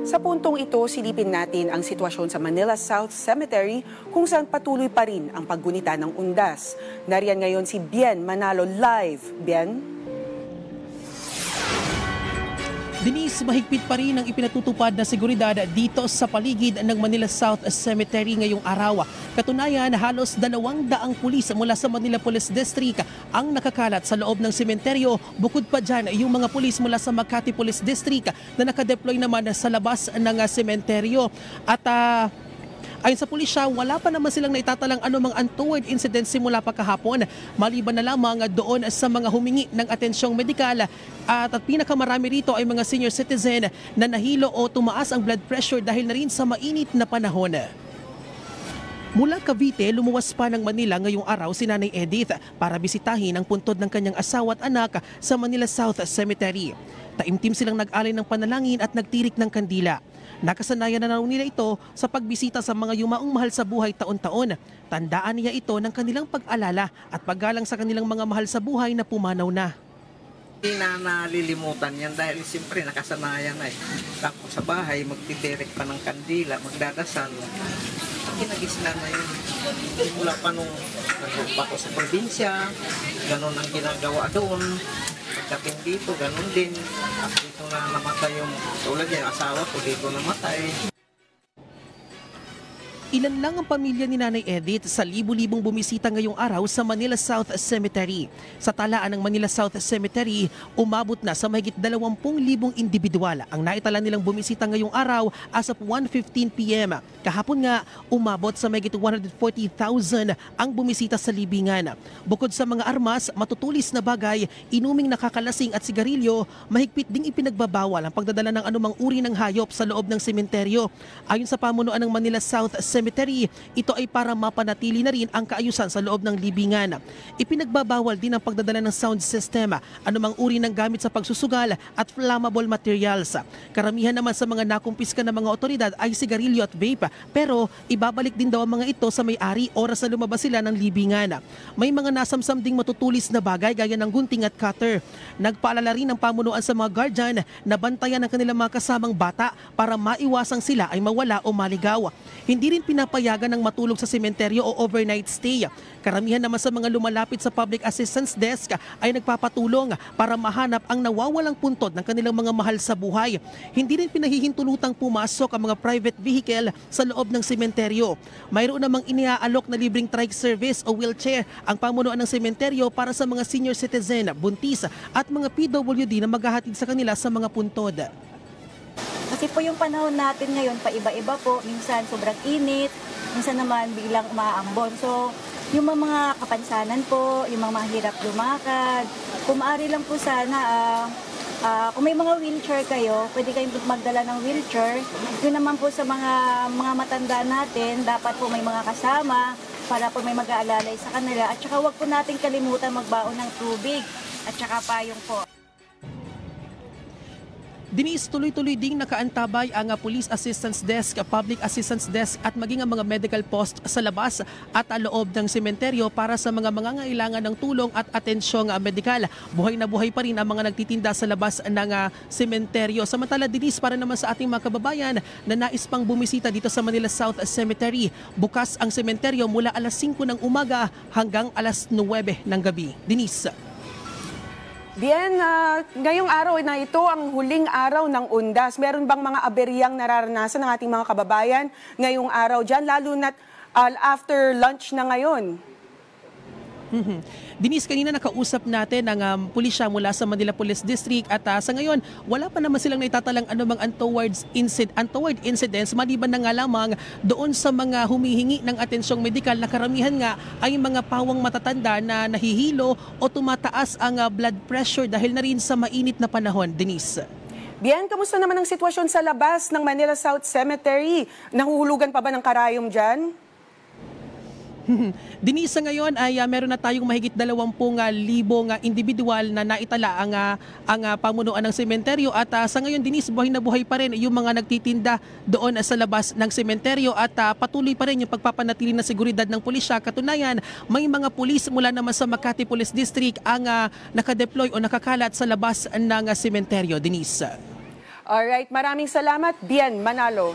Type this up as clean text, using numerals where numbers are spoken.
Sa puntong ito, silipin natin ang sitwasyon sa Manila South Cemetery kung saan patuloy pa rin ang paggunita ng undas. Nariyan ngayon si Bien Manalo live. Bien? Denise, mahigpit pa rin ang ipinatutupad na seguridad dito sa paligid ng Manila South Cemetery ngayong araw. Katunayan, halos 200 pulis mula sa Manila Police District ang nakakalat sa loob ng sementeryo. Bukod pa dyan, yung mga pulis mula sa Makati Police District na nakadeploy naman sa labas ng sementeryo. At ayon sa pulisya, wala pa naman silang naitatalang anumang untoward incident simula pa kahapon. Maliban na lamang doon sa mga humingi ng atensyong medikal at pinakamarami rito ay mga senior citizen na nahilo o tumaas ang blood pressure dahil na rin sa mainit na panahon. Mula Cavite, lumuwas pa ng Manila ngayong araw si Nanay Edith para bisitahin ang puntod ng kanyang asawa at anak sa Manila South Cemetery. Taimtim silang nag-alay ng panalangin at nagtirik ng kandila. Nakasanayan na nila ito sa pagbisita sa mga yumaong mahal sa buhay taon-taon. Tandaan niya ito ng kanilang pag-alala at paggalang sa kanilang mga mahal sa buhay na pumanaw na. Hindi na nalilimutan yan dahil siyempre nakasanayan na eh. Tapos sa bahay, magtitirik pa ng kandila, magdadasal. Kinagisla na yun. Mula pa nung nagpunta ko sa probinsya, ganun ang ginagawa doon. Pagdating dito, ganun din. At dito na namatay yung tulad yan, asawa ko dito namatay. Ilan lang ang pamilya ni Nanay Edith sa libu-libong bumisita ngayong araw sa Manila South Cemetery. Sa talaan ng Manila South Cemetery, umabot na sa mahigit 20,000 individual ang naitala nilang bumisita ngayong araw as of 1:15 p.m. Kahapon nga, umabot sa mahigit 140,000 ang bumisita sa libingan. Bukod sa mga armas, matutulis na bagay, inuming nakakalasing at sigarilyo, mahigpit ding ipinagbabawal ang pagdadala ng anumang uri ng hayop sa loob ng sementeryo. Ayon sa pamunuan ng Manila South Cemetery, ito ay para mapanatili na rin ang kaayusan sa loob ng libingan. Ipinagbabawal din ang pagdadala ng sound system, anumang uri ng gamit sa pagsusugal at flammable materials. Karamihan naman sa mga nakumpiska ng mga otoridad ay sigarilyo at vape, pero ibabalik din daw ang mga ito sa may-ari oras na lumabas sila ng libingan. May mga nasamsam ding matutulis na bagay gaya ng gunting at cutter. Nagpaalala rin ang pamunuan sa mga guardian na bantayan ang kanilang mga kasamang bata para maiwasang sila ay mawala o maligaw. Hindi rin pinapayagan ng matulog sa sementeryo o overnight stay. Karamihan naman sa mga lumalapit sa public assistance desk ay nagpapatulong para mahanap ang nawawalang puntod ng kanilang mga mahal sa buhay. Hindi rin pinahihintulutang pumasok ang mga private vehicle sa loob ng sementeryo. Mayroon namang iniaalok na libreng trike service o wheelchair ang pamunuan ng sementeryo para sa mga senior citizen, buntis at mga PWD na maghahatid sa kanila sa mga puntod. Kasi po yung panahon natin ngayon, paiba-iba po. Minsan sobrang init, minsan naman biglang umaambon. So, yung mga kapansanan po, yung mga mahirap lumakad, kung maaari lang po sana, kung may mga wheelchair kayo, pwede kayong magdala ng wheelchair. Yun naman po sa mga matanda natin, dapat po may mga kasama para po may mag-aalalay sa kanila. At saka huwag po natin kalimutan magbaon ng tubig at saka payong po. Denise, tuloy-tuloy ding nakaantabay ang Police Assistance Desk, Public Assistance Desk at maging ang mga medical post sa labas at loob ng sementeryo para sa mga mangangailangan ng tulong at atensyong medikal. Buhay na buhay pa rin ang mga nagtitinda sa labas ng sementeryo. Samantala, Denise, para naman sa ating mga kababayan na nais pang bumisita dito sa Manila South Cemetery, bukas ang sementeryo mula alas 5 ng umaga hanggang alas 9 ng gabi. Denise. Bien, ngayong araw na ito ang huling araw ng undas. Meron bang mga aberyang nararanasan ng ating mga kababayan ngayong araw dyan, lalo na after lunch na ngayon? Denise, kanina nakausap natin ang pulisya mula sa Manila Police District at sa ngayon, wala pa naman silang naitatalang anumang untoward incidents maliban na nga lamang doon sa mga humihingi ng atensyong medikal na karamihan nga ay mga pawang matatanda na nahihilo o tumataas ang blood pressure dahil na rin sa mainit na panahon. Denise. Bien, kamusta naman ang sitwasyon sa labas ng Manila South Cemetery? Nahuhulugan pa ba ng karayom dyan? Denise, ngayon ay meron na tayong mahigit 20,000 individual na naitala ang pamunuan ng sementeryo at sa ngayon, Denise, buhay na buhay pa rin yung mga nagtitinda doon sa labas ng sementeryo at patuloy pa rin yung pagpapanatili ng seguridad ng pulisya. Katunayan, may mga pulis mula naman sa Makati Police District ang nakadeploy o nakakalat sa labas ng sementeryo. Denise. Alright, maraming salamat, Bien Manalo.